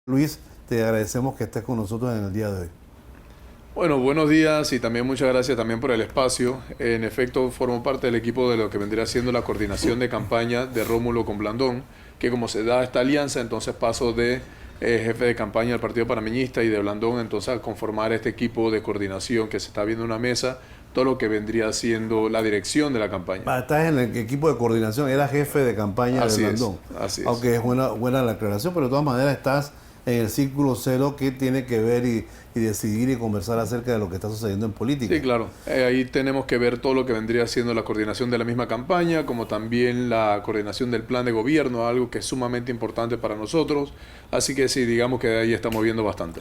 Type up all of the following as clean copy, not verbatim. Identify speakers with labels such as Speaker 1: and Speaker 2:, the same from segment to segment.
Speaker 1: Luis, te agradecemos que estés con nosotros en el día de hoy.
Speaker 2: Bueno, buenos días y también muchas gracias también por el espacio. En efecto, formo parte del equipo de lo que vendría siendo la coordinación de campaña de Rómulo con Blandón, que como se da esta alianza, entonces paso de jefe de campaña del Partido Panameñista y de Blandón, entonces a conformar este equipo de coordinación que se está viendo en una mesa, todo lo que vendría siendo la dirección de la campaña.
Speaker 1: Estás en el equipo de coordinación, eras jefe de campaña de Blandón.
Speaker 2: Así es.
Speaker 1: Aunque es buena la aclaración, pero de todas maneras estás en el círculo cero que tiene que ver y decidir y conversar acerca de lo que está sucediendo en política.
Speaker 2: Sí, claro. Ahí tenemos que ver todo lo que vendría siendo la coordinación de la misma campaña, como también la coordinación del plan de gobierno, algo que es sumamente importante para nosotros. Así que sí, digamos que ahí estamos viendo bastante.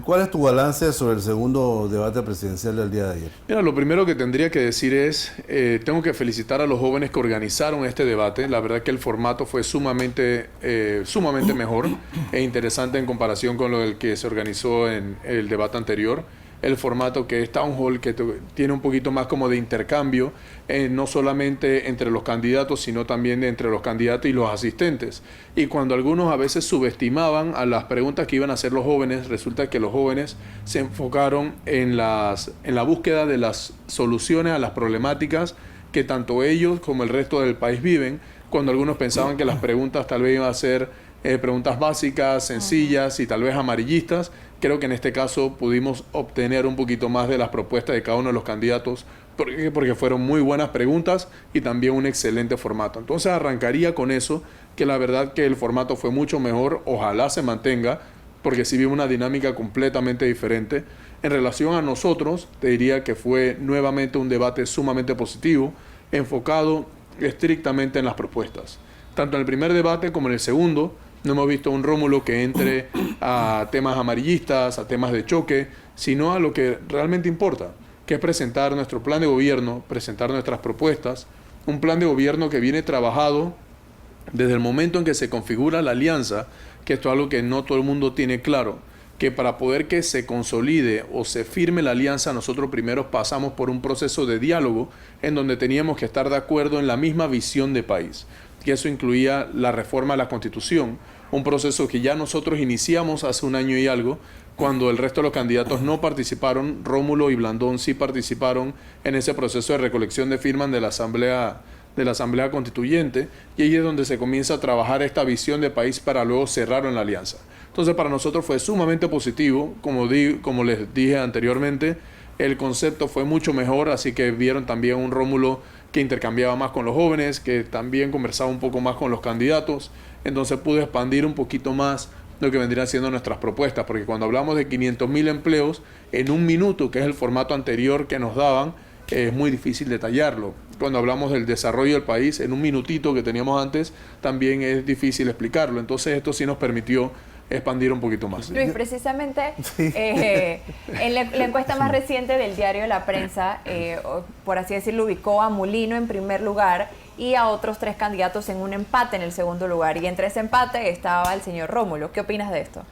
Speaker 1: ¿Cuál es tu balance sobre el segundo debate presidencial del día de ayer?
Speaker 2: Mira, lo primero que tendría que decir es, tengo que felicitar a los jóvenes que organizaron este debate. La verdad que el formato fue sumamente mejor e interesante en comparación con lo del que se organizó en el debate anterior. El formato que es Town Hall, que tiene un poquito más como de intercambio, no solamente entre los candidatos, sino también entre los candidatos y los asistentes. Y cuando algunos a veces subestimaban a las preguntas que iban a hacer los jóvenes, resulta que los jóvenes se enfocaron en la búsqueda de las soluciones a las problemáticas que tanto ellos como el resto del país viven, cuando algunos pensaban que las preguntas tal vez iban a ser preguntas básicas, sencillas y tal vez amarillistas. Creo que en este caso pudimos obtener un poquito más de las propuestas de cada uno de los candidatos porque fueron muy buenas preguntas y también un excelente formato. Entonces arrancaría con eso, que la verdad que el formato fue mucho mejor, ojalá se mantenga, porque sí vimos una dinámica completamente diferente. En relación a nosotros, te diría que fue nuevamente un debate sumamente positivo, enfocado estrictamente en las propuestas. Tanto en el primer debate como en el segundo, no hemos visto un Rómulo que entre a temas amarillistas, a temas de choque, sino a lo que realmente importa, que es presentar nuestro plan de gobierno, presentar nuestras propuestas, un plan de gobierno que viene trabajado desde el momento en que se configura la alianza, que esto es algo que no todo el mundo tiene claro, que para poder que se consolide o se firme la alianza, nosotros primero pasamos por un proceso de diálogo en donde teníamos que estar de acuerdo en la misma visión de país, que eso incluía la reforma de la Constitución, un proceso que ya nosotros iniciamos hace un año y algo, cuando el resto de los candidatos no participaron. Rómulo y Blandón sí participaron en ese proceso de recolección de firmas de la Asamblea Constituyente, y ahí es donde se comienza a trabajar esta visión de país para luego cerrar en la alianza. Entonces para nosotros fue sumamente positivo, como les dije anteriormente, el concepto fue mucho mejor, así que vieron también un Rómulo que intercambiaba más con los jóvenes, que también conversaba un poco más con los candidatos. Entonces pude expandir un poquito más lo que vendrían siendo nuestras propuestas, porque cuando hablamos de 500.000 empleos en un minuto, que es el formato anterior que nos daban, es muy difícil detallarlo. Cuando hablamos del desarrollo del país, en un minutito que teníamos antes, también es difícil explicarlo. Entonces esto sí nos permitió expandir un poquito más.
Speaker 3: Luis, precisamente en la encuesta más reciente del diario La Prensa, por así decirlo, ubicó a Mulino en primer lugar y a otros 3 candidatos en un empate en el segundo lugar. Y entre ese empate estaba el señor Rómulo. ¿Qué opinas de esto?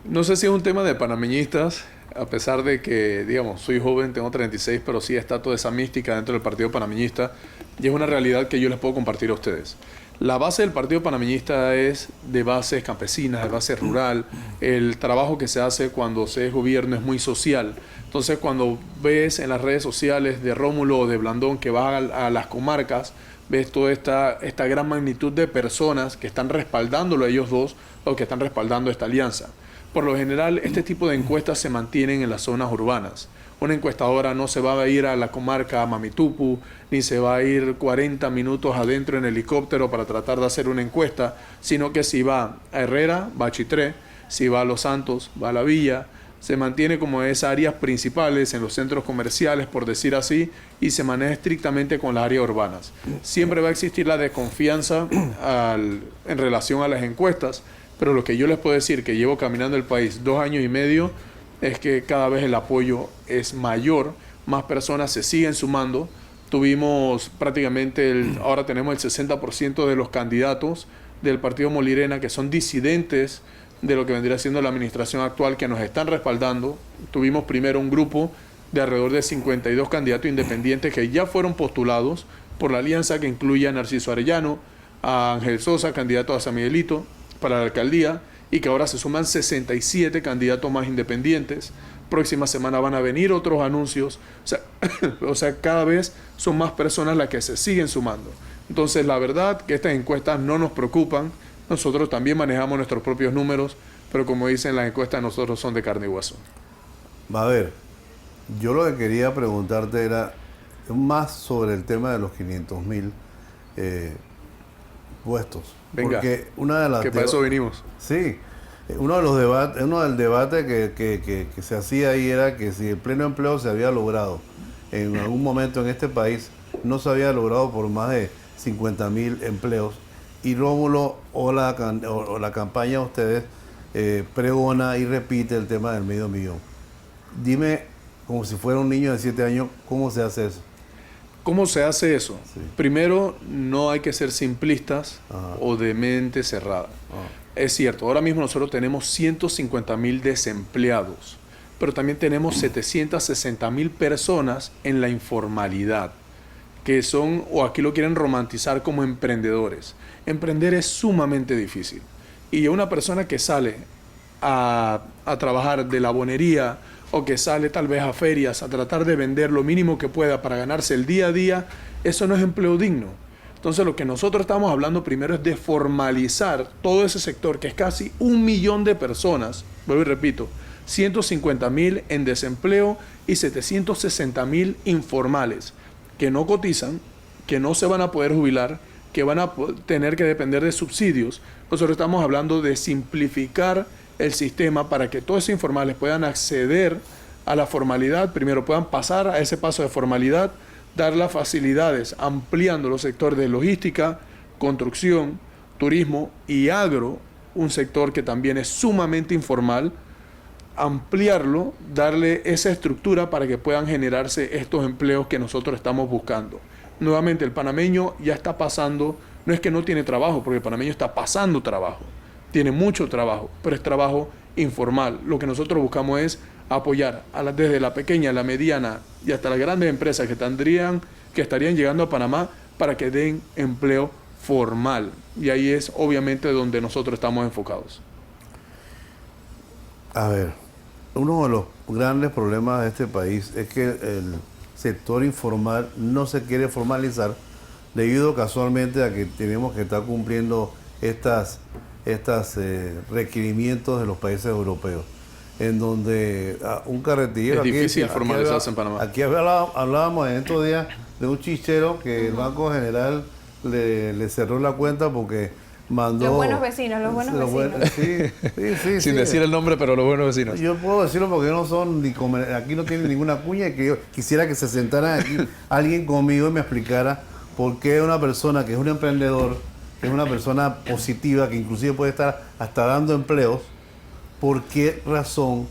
Speaker 2: No sé si es un tema de panameñistas, a pesar de que, digamos, soy joven, tengo 36, pero sí está toda esa mística dentro del Partido Panameñista y es una realidad que yo les puedo compartir a ustedes. La base del Partido Panameñista es de bases campesinas, de base rural. El trabajo que se hace cuando se es gobierno es muy social. Entonces, cuando ves en las redes sociales de Rómulo o de Blandón que va a las comarcas, ves toda esta gran magnitud de personas que están respaldándolo a ellos dos o que están respaldando esta alianza. Por lo general, este tipo de encuestas se mantienen en las zonas urbanas. Una encuestadora no se va a ir a la comarca Mamitupu, ni se va a ir 40 minutos adentro en helicóptero para tratar de hacer una encuesta, sino que si va a Herrera, va a Chitré, si va a Los Santos, va a La Villa. Se mantiene como esas áreas principales en los centros comerciales, por decir así, y se maneja estrictamente con las áreas urbanas. Siempre va a existir la desconfianza en relación a las encuestas, pero lo que yo les puedo decir, que llevo caminando el país 2 años y medio, es que cada vez el apoyo es mayor, más personas se siguen sumando. Tuvimos prácticamente, ahora tenemos el 60% de los candidatos del Partido Molirena que son disidentes de lo que vendría siendo la administración actual, que nos están respaldando. Tuvimos primero un grupo de alrededor de 52 candidatos independientes que ya fueron postulados por la alianza, que incluye a Narciso Arellano, a Ángel Sosa, candidato a San Miguelito para la alcaldía, y que ahora se suman 67 candidatos más independientes. Próxima semana van a venir otros anuncios. O sea, cada vez son más personas las que se siguen sumando. Entonces, la verdad que estas encuestas no nos preocupan. Nosotros también manejamos nuestros propios números, pero como dicen las encuestas, nosotros son de carne y hueso.
Speaker 1: Va a ver, yo lo que quería preguntarte era más sobre el tema de los 500.000 puestos.
Speaker 2: Venga,
Speaker 1: porque una de las
Speaker 2: que para eso venimos.
Speaker 1: Sí, uno del debate que se hacía ahí era que si el pleno empleo se había logrado en algún momento en este país, no se había logrado por más de 50.000 empleos. Y Rómulo o la campaña de ustedes pregona y repite el tema del medio millón. Dime, como si fuera un niño de 7 años, ¿cómo se hace eso?
Speaker 2: ¿Cómo se hace eso?
Speaker 1: Sí.
Speaker 2: Primero, no hay que ser simplistas o de mente cerrada. Es cierto, ahora mismo nosotros tenemos 150.000 desempleados, pero también tenemos 760.000 personas en la informalidad, que son, o aquí lo quieren romantizar como emprendedores. Emprender es sumamente difícil. Y una persona que sale a trabajar de la bonería o que sale tal vez a ferias a tratar de vender lo mínimo que pueda para ganarse el día a día, eso no es empleo digno. Entonces lo que nosotros estamos hablando primero es de formalizar todo ese sector, que es casi 1 millón de personas, vuelvo y repito, 150.000 en desempleo y 760.000 informales, que no cotizan, que no se van a poder jubilar, que van a tener que depender de subsidios. Nosotros estamos hablando de simplificar el sistema para que todos esos informales puedan acceder a la formalidad, primero puedan pasar a ese paso de formalidad, dar las facilidades, ampliando los sectores de logística, construcción, turismo y agro, un sector que también es sumamente informal, ampliarlo, darle esa estructura para que puedan generarse estos empleos que nosotros estamos buscando. Nuevamente, el panameño ya está pasando, no es que no tiene trabajo, porque el panameño está pasando trabajo, tiene mucho trabajo, pero es trabajo informal. Lo que nosotros buscamos es apoyar desde la pequeña, la mediana y hasta las grandes empresas que estarían llegando a Panamá para que den empleo formal. Y ahí es obviamente donde nosotros estamos enfocados.
Speaker 1: A ver, uno de los grandes problemas de este país es que el sector informal no se quiere formalizar debido casualmente a que tenemos que estar cumpliendo estos requerimientos de los países europeos, en donde un carretillero...
Speaker 2: Es difícil formalizarse en Panamá.
Speaker 1: Aquí hablábamos en estos días de un chichero que el Banco General le cerró la cuenta porque mandó...
Speaker 3: Los buenos vecinos.
Speaker 1: Sí,
Speaker 2: Sin decir el nombre, pero los buenos vecinos.
Speaker 1: Yo puedo decirlo porque no son aquí no tienen ninguna cuña, y que yo quisiera que se sentara aquí alguien conmigo y me explicara por qué una persona que es un emprendedor, que es una persona positiva, que inclusive puede estar hasta dando empleos, por qué razón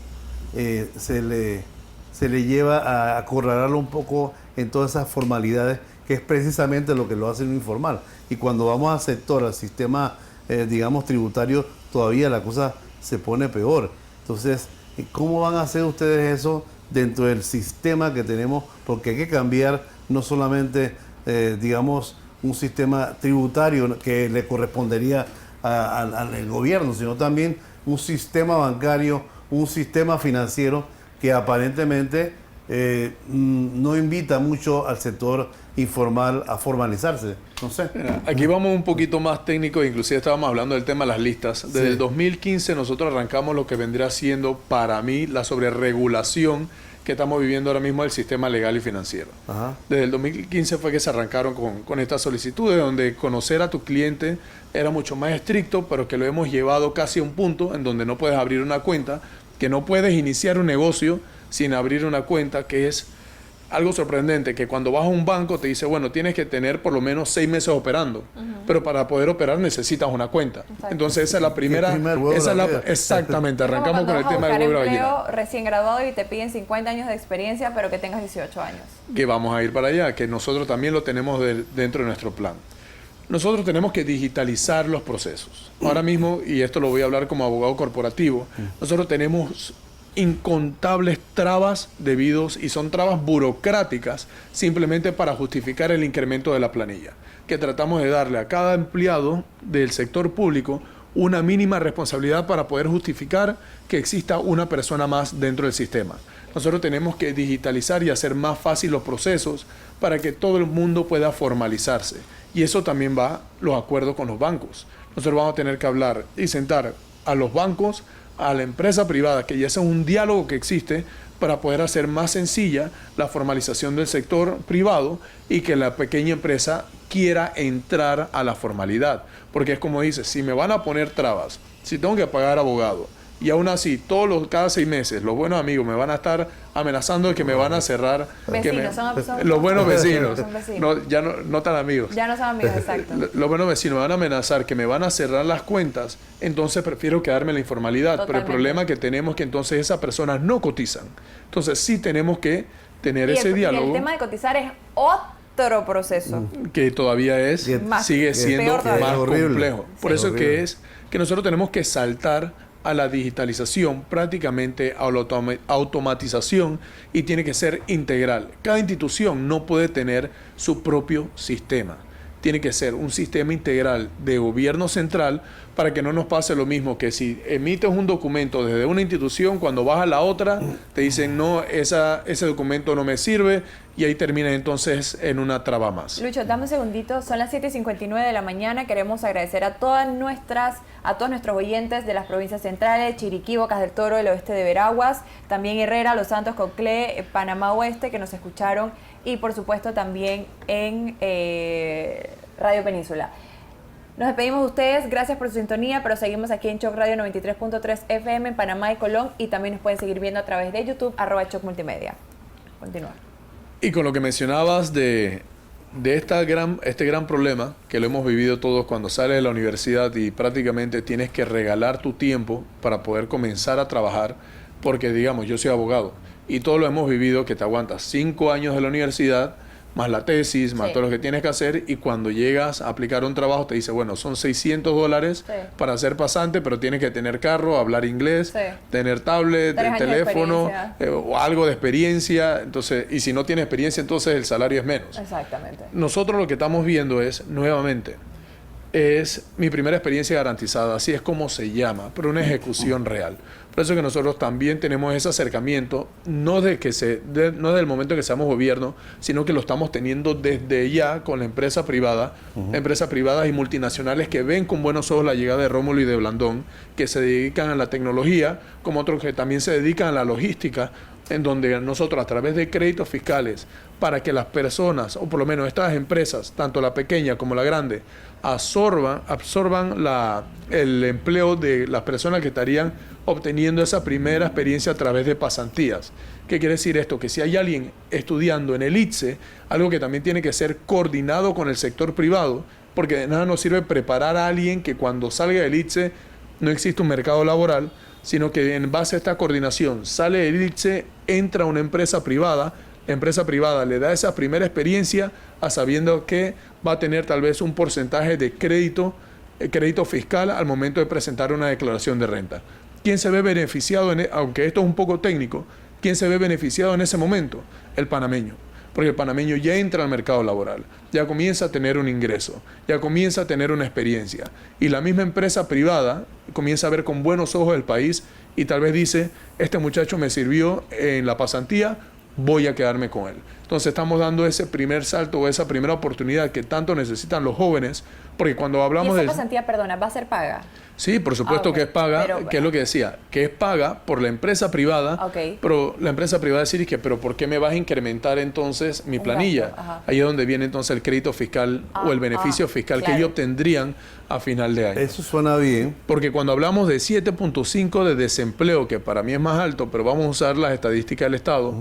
Speaker 1: se le lleva a acorralarlo un poco en todas esas formalidades, que es precisamente lo que lo hace un informal. Y cuando vamos al sector, al sistema, digamos, tributario, todavía la cosa se pone peor. Entonces, ¿cómo van a hacer ustedes eso dentro del sistema que tenemos? Porque hay que cambiar no solamente, digamos, un sistema tributario que le correspondería al gobierno, sino también un sistema bancario, un sistema financiero que aparentemente no invita mucho al sector informal a formalizarse. No sé.
Speaker 2: Aquí vamos un poquito más técnico, inclusive estábamos hablando del tema de las listas. Desde el 2015 nosotros arrancamos lo que vendría siendo para mí la sobreregulación que estamos viviendo ahora mismo del sistema legal y financiero. Ajá. Desde el 2015 fue que se arrancaron con estas solicitudes, donde conocer a tu cliente era mucho más estricto, pero que lo hemos llevado casi a un punto en donde no puedes abrir una cuenta, que no puedes iniciar un negocio sin abrir una cuenta, que es algo sorprendente, que cuando vas a un banco te dice, bueno, tienes que tener por lo menos 6 meses operando, pero para poder operar necesitas una cuenta. Exacto. Entonces esa es la primera, exactamente, arrancamos con el tema del huevo de la gallina.
Speaker 3: Recién graduado y te piden 50 años de experiencia, pero que tengas 18 años.
Speaker 2: Que vamos a ir para allá, que nosotros también lo tenemos dentro de nuestro plan. Nosotros tenemos que digitalizar los procesos. Ahora mismo, y esto lo voy a hablar como abogado corporativo, nosotros tenemos incontables trabas debidos, y son trabas burocráticas, simplemente para justificar el incremento de la planilla, que tratamos de darle a cada empleado del sector público una mínima responsabilidad para poder justificar que exista una persona más dentro del sistema. Nosotros tenemos que digitalizar y hacer más fácil los procesos para que todo el mundo pueda formalizarse. Y eso también va los acuerdos con los bancos. Nosotros vamos a tener que hablar y sentar a los bancos, a la empresa privada, que ya es un diálogo que existe para poder hacer más sencilla la formalización del sector privado y que la pequeña empresa quiera entrar a la formalidad. Porque es como dice, si me van a poner trabas, si tengo que pagar abogado, y aún así, cada 6 meses, los buenos amigos me van a estar amenazando de que me van a cerrar.
Speaker 3: Vecinos,
Speaker 2: los buenos vecinos.
Speaker 3: Son vecinos.
Speaker 2: No, ya no tan amigos.
Speaker 3: Ya no son amigos, exacto.
Speaker 2: Los buenos vecinos me van a amenazar que me van a cerrar las cuentas, entonces prefiero quedarme en la informalidad.
Speaker 3: Totalmente.
Speaker 2: Pero el problema que tenemos es que entonces esas personas no cotizan. Entonces sí tenemos que tener ese diálogo.
Speaker 3: Y el tema de cotizar es otro proceso.
Speaker 2: Que todavía sigue siendo más complejo. Por eso que es que nosotros tenemos que saltar a la digitalización, prácticamente a la automatización, y tiene que ser integral. Cada institución no puede tener su propio sistema. Tiene que ser un sistema integral de gobierno central para que no nos pase lo mismo que si emites un documento desde una institución, cuando vas a la otra, te dicen no, ese documento no me sirve, y ahí terminas entonces en una traba más.
Speaker 3: Lucho, dame un segundito, son las 7:59 de la mañana. Queremos agradecer a todos nuestros oyentes de las provincias centrales, Chiriquí, Bocas del Toro, el oeste de Veraguas, también Herrera, Los Santos, Coclé, Panamá Oeste, que nos escucharon, y por supuesto también en Radio Península. Nos despedimos de ustedes, gracias por su sintonía, pero seguimos aquí en Choc Radio 93.3 FM en Panamá y Colón, y también nos pueden seguir viendo a través de YouTube, @Choc Multimedia. Continúa.
Speaker 2: Y con lo que mencionabas de este gran problema que lo hemos vivido todos cuando sales de la universidad y prácticamente tienes que regalar tu tiempo para poder comenzar a trabajar, porque digamos, yo soy abogado y todo lo hemos vivido, que te aguantas 5 años de la universidad, más la tesis, más todo lo que tienes que hacer, y cuando llegas a aplicar un trabajo te dice, bueno, son $600 para ser pasante, pero tienes que tener carro, hablar inglés, tener tablet, teléfono, o algo de experiencia. Entonces, y si no tienes experiencia, entonces el salario es menos.
Speaker 3: Exactamente.
Speaker 2: Nosotros lo que estamos viendo es, nuevamente, es mi primera experiencia garantizada, así es como se llama, pero una ejecución real. Por eso que nosotros también tenemos ese acercamiento, no desde el momento que seamos gobierno, sino que lo estamos teniendo desde ya con la empresa privada, empresas privadas y multinacionales que ven con buenos ojos la llegada de Rómulo y de Blandón, que se dedican a la tecnología, como otros que también se dedican a la logística, en donde nosotros a través de créditos fiscales, para que las personas, o por lo menos estas empresas, tanto la pequeña como la grande, absorban el empleo de las personas que estarían obteniendo esa primera experiencia a través de pasantías. ¿Qué quiere decir esto? Que si hay alguien estudiando en el ITSE, algo que también tiene que ser coordinado con el sector privado, porque de nada nos sirve preparar a alguien que cuando salga del ITSE no existe un mercado laboral, sino que en base a esta coordinación sale del ITSE, entra a una empresa privada, la empresa privada le da esa primera experiencia sabiendo que va a tener tal vez un porcentaje de crédito fiscal al momento de presentar una declaración de renta. ¿Quién se ve beneficiado, aunque esto es un poco técnico, quién se ve beneficiado en ese momento? El panameño. Porque el panameño ya entra al mercado laboral, ya comienza a tener un ingreso, ya comienza a tener una experiencia. Y la misma empresa privada comienza a ver con buenos ojos el país y tal vez dice, este muchacho me sirvió en la pasantía, voy a quedarme con él. Entonces estamos dando ese primer salto o esa primera oportunidad que tanto necesitan los jóvenes, porque cuando hablamos
Speaker 3: de... ¿Y esa pasantía, perdona, va a ser paga?
Speaker 2: Sí, por supuesto que es paga, que es lo que decía, que es paga por la empresa privada, pero la empresa privada decir que, pero ¿por qué me vas a incrementar entonces mi planilla? Ahí es donde viene entonces el crédito fiscal o el beneficio fiscal que ellos obtendrían a final de año.
Speaker 1: Eso suena bien.
Speaker 2: Porque cuando hablamos de 7.5 de desempleo, que para mí es más alto, pero vamos a usar las estadísticas del Estado,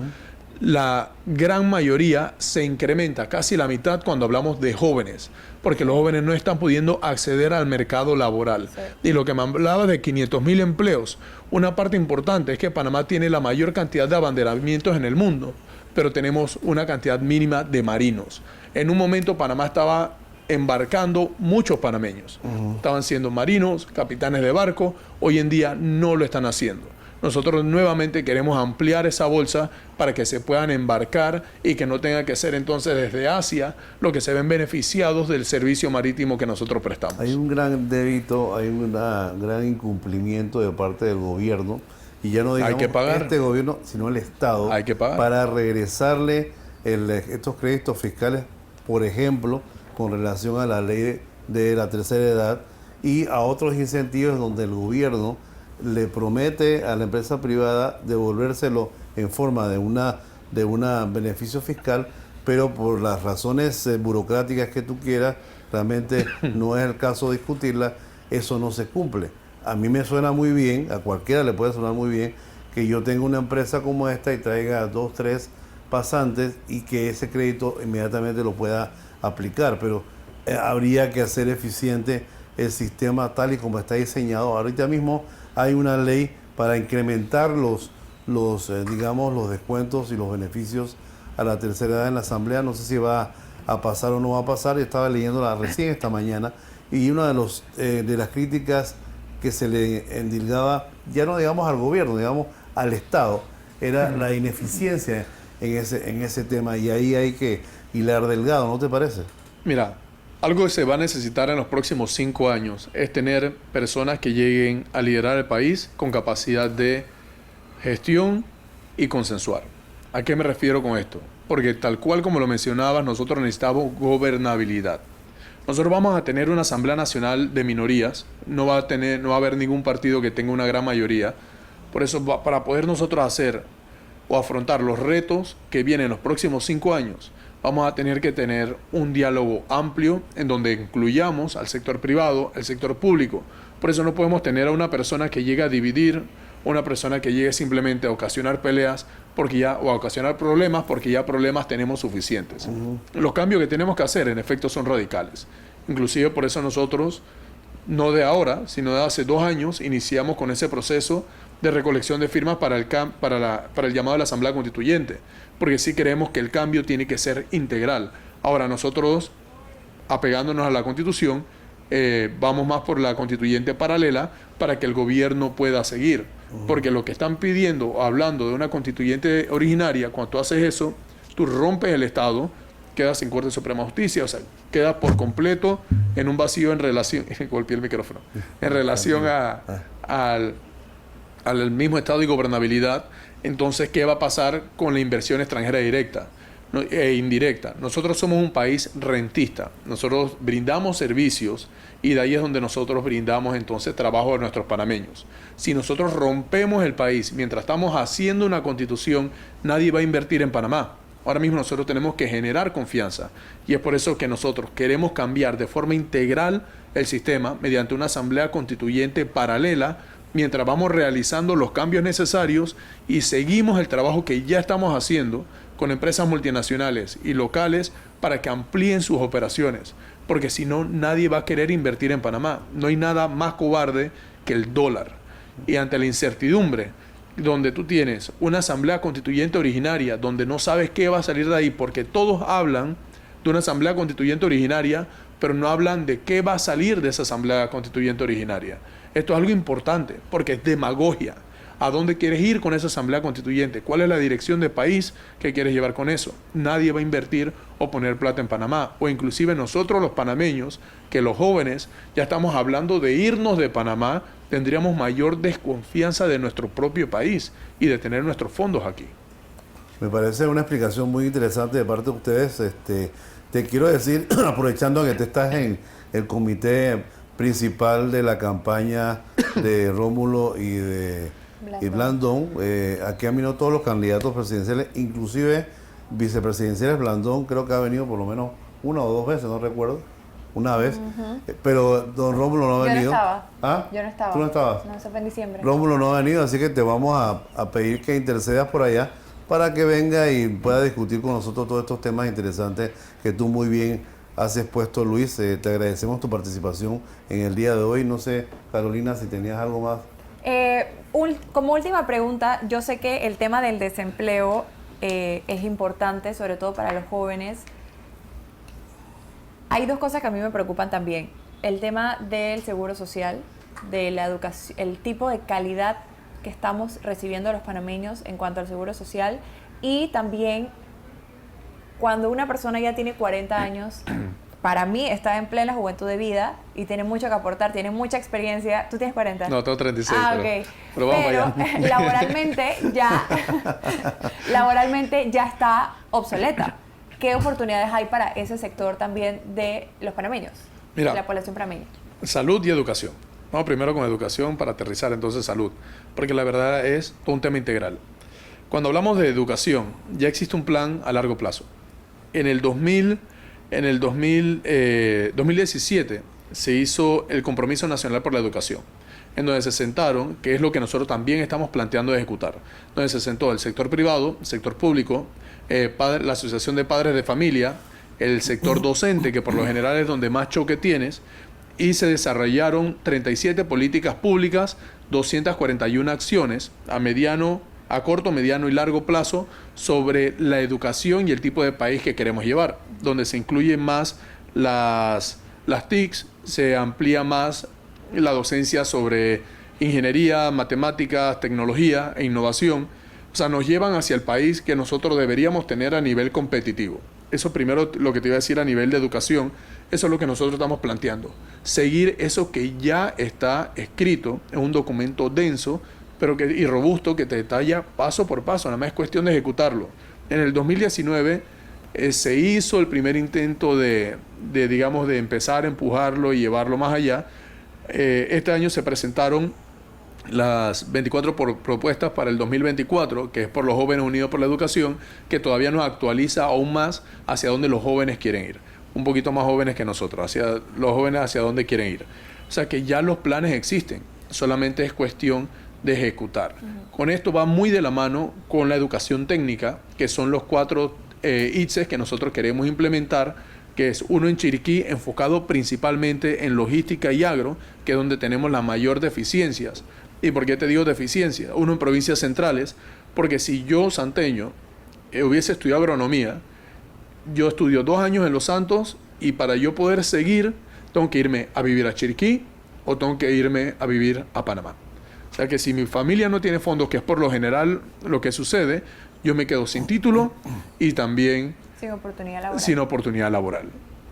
Speaker 2: la gran mayoría se incrementa, casi la mitad cuando hablamos de jóvenes, porque los jóvenes no están pudiendo acceder al mercado laboral. Y lo que me hablaba de 500.000 empleos, una parte importante es que Panamá tiene la mayor cantidad de abanderamientos en el mundo, pero tenemos una cantidad mínima de marinos. En un momento Panamá estaba embarcando muchos panameños, estaban siendo marinos, capitanes de barco, hoy en día no lo están haciendo. nosotros nuevamente queremos ampliar esa bolsa para que se puedan embarcar y que no tenga que ser entonces desde Asia lo que se ven beneficiados del servicio marítimo que nosotros prestamos.
Speaker 1: Hay un gran débito, hay un gran incumplimiento de parte del gobierno, y ya no digamos
Speaker 2: Hay que pagar.
Speaker 1: este gobierno, sino el Estado,
Speaker 2: Hay que pagar.
Speaker 1: para regresarle estos créditos fiscales, por ejemplo, con relación a la ley de la tercera edad y a otros incentivos donde el gobierno le promete a la empresa privada devolvérselo en forma de una beneficio fiscal, pero por las razones burocráticas que tú quieras, realmente no es el caso de discutirla, eso no se cumple. A mí me suena muy bien, a cualquiera le puede sonar muy bien, que yo tenga una empresa como esta y traiga 2, 3 pasantes y que ese crédito inmediatamente lo pueda aplicar, pero habría que hacer eficiente el sistema tal y como está diseñado. Ahorita mismo hay una ley para incrementar los descuentos y los beneficios a la tercera edad en la Asamblea. No sé si va a pasar o no va a pasar. Yo estaba leyéndola recién esta mañana y una de las críticas que se le endilgaba, ya no digamos al gobierno, digamos al Estado, era la ineficiencia en ese tema, y ahí hay que hilar delgado, ¿no te parece?
Speaker 2: Mira, algo que se va a necesitar en los próximos 5 años es tener personas que lleguen a liderar el país con capacidad de gestión y consensuar. ¿A qué me refiero con esto? Porque tal cual como lo mencionabas, nosotros necesitamos gobernabilidad. Nosotros vamos a tener una Asamblea Nacional de minorías, no va a haber ningún partido que tenga una gran mayoría. Por eso, para poder nosotros hacer o afrontar los retos que vienen en los próximos 5 años, vamos a tener que tener un diálogo amplio en donde incluyamos al sector privado, al sector público. Por eso no podemos tener a una persona que llegue a dividir, o una persona que llegue simplemente a ocasionar peleas o a ocasionar problemas porque ya problemas tenemos suficientes. Los cambios que tenemos que hacer, en efecto, son radicales. Inclusive por eso nosotros, no de ahora, sino de hace 2 años, iniciamos con ese proceso de recolección de firmas para el llamado de la Asamblea Constituyente, porque sí creemos que el cambio tiene que ser integral. Ahora nosotros, apegándonos a la Constitución, vamos más por la constituyente paralela para que el gobierno pueda seguir, porque lo que están pidiendo, hablando de una constituyente originaria, cuando tú haces eso, tú rompes el Estado, quedas sin Corte Suprema de Justicia, o sea, quedas por completo en un vacío en relación, golpeé el micrófono, en relación al mismo Estado y gobernabilidad. Entonces, ¿qué va a pasar con la inversión extranjera directa e indirecta? Nosotros somos un país rentista, nosotros brindamos servicios y de ahí es donde nosotros brindamos entonces trabajo a nuestros panameños. Si nosotros rompemos el país mientras estamos haciendo una constitución, nadie va a invertir en Panamá. Ahora mismo nosotros tenemos que generar confianza y es por eso que nosotros queremos cambiar de forma integral el sistema mediante una asamblea constituyente paralela mientras vamos realizando los cambios necesarios y seguimos el trabajo que ya estamos haciendo con empresas multinacionales y locales para que amplíen sus operaciones, porque si no, nadie va a querer invertir en Panamá. No hay nada más cobarde que el dólar. Y ante la incertidumbre, donde tú tienes una asamblea constituyente originaria, donde no sabes qué va a salir de ahí, porque todos hablan de una asamblea constituyente originaria, pero no hablan de qué va a salir de esa asamblea constituyente originaria. Esto es algo importante, porque es demagogia. ¿A dónde quieres ir con esa asamblea constituyente? ¿Cuál es la dirección de país que quieres llevar con eso? Nadie va a invertir o poner plata en Panamá. O inclusive nosotros los panameños, que los jóvenes ya estamos hablando de irnos de Panamá, tendríamos mayor desconfianza de nuestro propio país y de tener nuestros fondos aquí.
Speaker 1: Me parece una explicación muy interesante de parte de ustedes. Te quiero decir, aprovechando que tú estás en el comité principal de la campaña de Rómulo y Blandón, aquí han venido todos los candidatos presidenciales, inclusive vicepresidenciales. Blandón creo que ha venido por lo menos 1 o 2 veces, no recuerdo, una vez, pero don Rómulo no ha venido.
Speaker 3: Yo no estaba.
Speaker 1: ¿Ah?
Speaker 3: Yo no estaba.
Speaker 1: ¿Tú no estabas?
Speaker 3: No, eso fue en diciembre.
Speaker 1: Rómulo no ha venido, así que te vamos a pedir que intercedas por allá para que venga y pueda discutir con nosotros todos estos temas interesantes que tú muy bien has expuesto, Luis. Te agradecemos tu participación en el día de hoy. No sé, Carolina, si tenías algo más.
Speaker 3: Como última pregunta, yo sé que el tema del desempleo es importante, sobre todo para los jóvenes. Hay 2 cosas que a mí me preocupan también. El tema del seguro social, de la educación, el tipo de calidad que estamos recibiendo los panameños en cuanto al seguro social, y también cuando una persona ya tiene 40 años, para mí está en plena juventud de vida y tiene mucho que aportar, tiene mucha experiencia. ¿Tú tienes 40?
Speaker 2: No, tengo 36.
Speaker 3: Pero
Speaker 2: vamos allá.
Speaker 3: laboralmente ya está obsoleta. ¿Qué oportunidades hay para ese sector también de los panameños,
Speaker 2: Mira,
Speaker 3: de la población panameña?
Speaker 2: Salud y educación. Vamos primero con educación para aterrizar entonces salud, porque la verdad es todo un tema integral. Cuando hablamos de educación, ya existe un plan a largo plazo. En el 2017 se hizo el Compromiso Nacional por la Educación, en donde se sentaron, que es lo que nosotros también estamos planteando ejecutar, donde se sentó el sector privado, el sector público, la Asociación de Padres de Familia, el sector docente, que por lo general es donde más choque tienes, y se desarrollaron 37 políticas públicas, 241 acciones a corto, mediano y largo plazo sobre la educación y el tipo de país que queremos llevar, donde se incluyen más las TICs, se amplía más la docencia sobre ingeniería, matemáticas, tecnología e innovación. O sea, nos llevan hacia el país que nosotros deberíamos tener a nivel competitivo. Eso primero, lo que te iba a decir a nivel de educación, eso es lo que nosotros estamos planteando. Seguir eso que ya está escrito en un documento denso, y robusto, que te detalla paso por paso, nada más es cuestión de ejecutarlo. En el 2019 se hizo el primer intento de empezar a empujarlo y llevarlo más allá. Este año se presentaron las 24 propuestas para el 2024, que es por los Jóvenes Unidos por la Educación, que todavía nos actualiza aún más hacia dónde los jóvenes quieren ir. Un poquito más jóvenes que nosotros, hacia los jóvenes hacia dónde quieren ir. O sea que ya los planes existen, solamente es cuestión de ejecutar. Con esto va muy de la mano con la educación técnica, que son los 4 ITSES que nosotros queremos implementar, que es uno en Chiriquí, enfocado principalmente en logística y agro, que es donde tenemos las mayor deficiencias. ¿Y por qué te digo deficiencia? Uno en provincias centrales, porque si yo, santeño, hubiese estudiado agronomía, yo estudio 2 años en Los Santos y para yo poder seguir, tengo que irme a vivir a Chiriquí o tengo que irme a vivir a Panamá. O sea que si mi familia no tiene fondos, que es por lo general lo que sucede, yo me quedo sin título y también sin oportunidad laboral.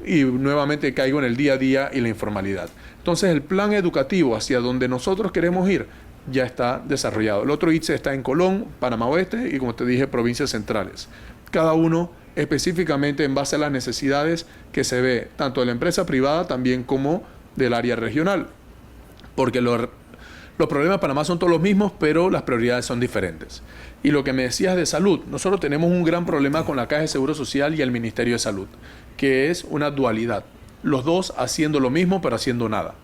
Speaker 2: Y nuevamente caigo en el día a día y la informalidad. Entonces el plan educativo hacia donde nosotros queremos ir ya está desarrollado. El otro ITSE está en Colón, Panamá Oeste y, como te dije, provincias centrales. Cada uno específicamente en base a las necesidades que se ve tanto de la empresa privada también como del área regional. Porque los problemas de Panamá son todos los mismos, pero las prioridades son diferentes. Y lo que me decías de salud, nosotros tenemos un gran problema con la Caja de Seguro Social y el Ministerio de Salud, que es una dualidad. Los dos haciendo lo mismo, pero haciendo nada,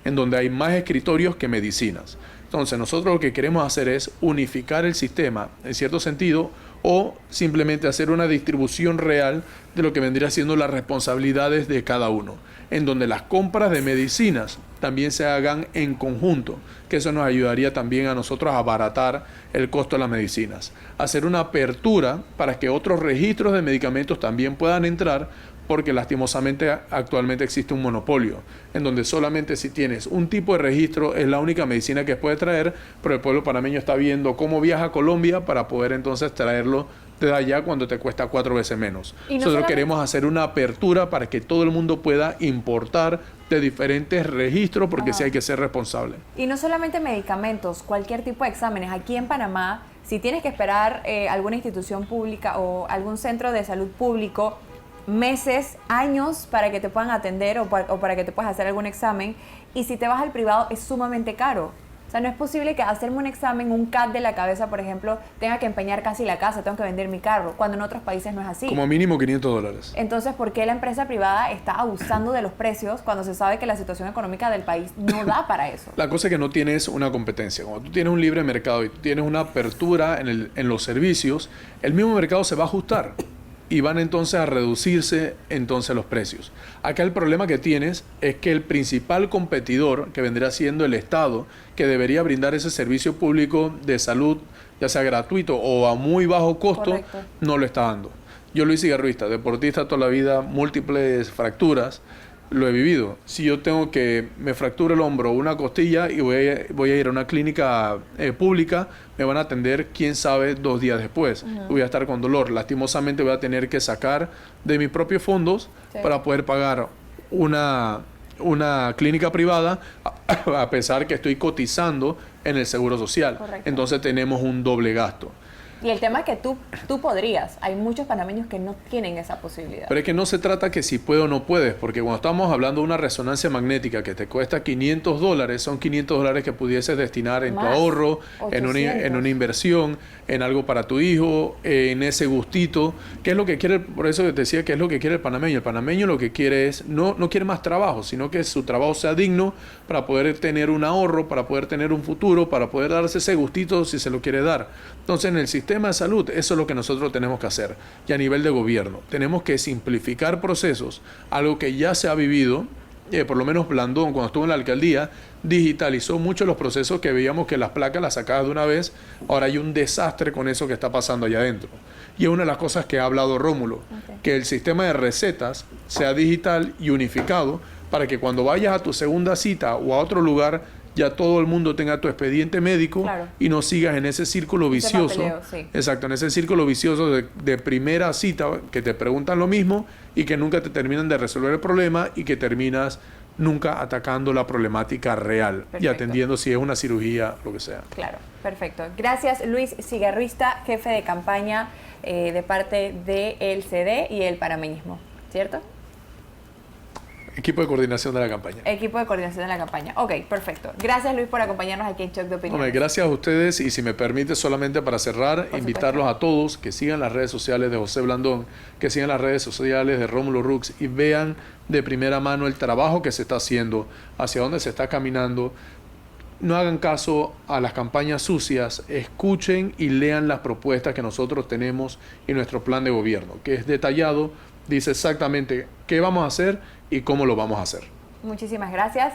Speaker 2: en donde hay más escritorios que medicinas. Entonces, nosotros lo que queremos hacer es unificar el sistema, en cierto sentido, o simplemente hacer una distribución real de lo que vendría siendo las responsabilidades de cada uno, en donde las compras de medicinas también se hagan en conjunto, que eso nos ayudaría también a nosotros a abaratar el costo de las medicinas. Hacer una apertura para que otros registros de medicamentos también puedan entrar, porque lastimosamente actualmente existe un monopolio, en donde solamente si tienes un tipo de registro es la única medicina que puede traer, pero el pueblo panameño está viendo cómo viaja a Colombia para poder entonces traerlo de allá cuando te cuesta 4 veces menos. Nosotros queremos hacer una apertura para que todo el mundo pueda importar de diferentes registros, porque sí hay que ser responsable.
Speaker 3: Y no solamente medicamentos, cualquier tipo de exámenes. Aquí en Panamá, si tienes que esperar alguna institución pública o algún centro de salud público, meses, años para que te puedan atender o para que te puedas hacer algún examen, y si te vas al privado es sumamente caro. O sea, no es posible que hacerme un examen, un CAT de la cabeza, por ejemplo, tenga que empeñar casi la casa, tengo que vender mi carro, cuando en otros países no es así.
Speaker 2: Como mínimo $500.
Speaker 3: Entonces, ¿por qué la empresa privada está abusando de los precios cuando se sabe que la situación económica del país no da para eso?
Speaker 2: La cosa es que no tienes una competencia. Cuando tú tienes un libre mercado y tú tienes una apertura en los servicios, el mismo mercado se va a ajustar y van entonces a reducirse entonces los precios. Acá el problema que tienes es que el principal competidor, que vendría siendo el Estado, que debería brindar ese servicio público de salud, ya sea gratuito o a muy bajo costo, correcto, no lo está dando. Yo, Luis Cigarruista, deportista toda la vida, múltiples fracturas, lo he vivido. Si yo tengo que me fractura el hombro o una costilla y voy a ir a una clínica pública, me van a atender, quién sabe, 2 días después. Voy a estar con dolor. Lastimosamente voy a tener que sacar de mis propios fondos para poder pagar una clínica privada, a pesar que estoy cotizando en el Seguro Social.
Speaker 3: Correcto.
Speaker 2: Entonces tenemos un doble gasto.
Speaker 3: Y el tema es que tú podrías. Hay muchos panameños que no tienen esa posibilidad.
Speaker 2: Pero es que no se trata que si puedo o no puedes, porque cuando estamos hablando de una resonancia magnética que te cuesta $500, son $500 que pudieses destinar en tu ahorro, en una inversión, en algo para tu hijo, en ese gustito. ¿Qué es lo que quiere? Por eso te decía que es lo que quiere el panameño. El panameño lo que quiere es, no quiere más trabajo, sino que su trabajo sea digno para poder tener un ahorro, para poder tener un futuro, para poder darse ese gustito si se lo quiere dar. Entonces, en el sistema de salud, eso es lo que nosotros tenemos que hacer. Y a nivel de gobierno, tenemos que simplificar procesos, algo que ya se ha vivido, por lo menos Blandón, cuando estuvo en la alcaldía, digitalizó mucho los procesos que veíamos que las placas las sacabas de una vez. Ahora hay un desastre con eso que está pasando allá adentro. Y es una de las cosas que ha hablado Rómulo, que el sistema de recetas sea digital y unificado para que cuando vayas a tu segunda cita o a otro lugar, ya todo el mundo tenga tu expediente médico y no sigas en ese círculo vicioso.
Speaker 3: Papeleo, sí.
Speaker 2: Exacto, en ese círculo vicioso de primera cita que te preguntan lo mismo y que nunca te terminan de resolver el problema y que terminas nunca atacando la problemática real y atendiendo si es una cirugía, lo que sea.
Speaker 3: Claro, perfecto. Gracias, Luis Cigarrista, jefe de campaña de parte del CD y el panameñismo, ¿cierto?
Speaker 2: Equipo de coordinación de la campaña.
Speaker 3: Equipo de coordinación de la campaña. Ok, perfecto. Gracias, Luis, por acompañarnos aquí en Shock de Opinión.
Speaker 2: Gracias a ustedes y si me permite solamente para cerrar, invitarlos a todos que sigan las redes sociales de José Blandón, que sigan las redes sociales de Rómulo Rux y vean de primera mano el trabajo que se está haciendo, hacia dónde se está caminando. No hagan caso a las campañas sucias, escuchen y lean las propuestas que nosotros tenemos y nuestro plan de gobierno, que es detallado, dice exactamente qué vamos a hacer y cómo lo vamos a hacer.
Speaker 3: Muchísimas gracias.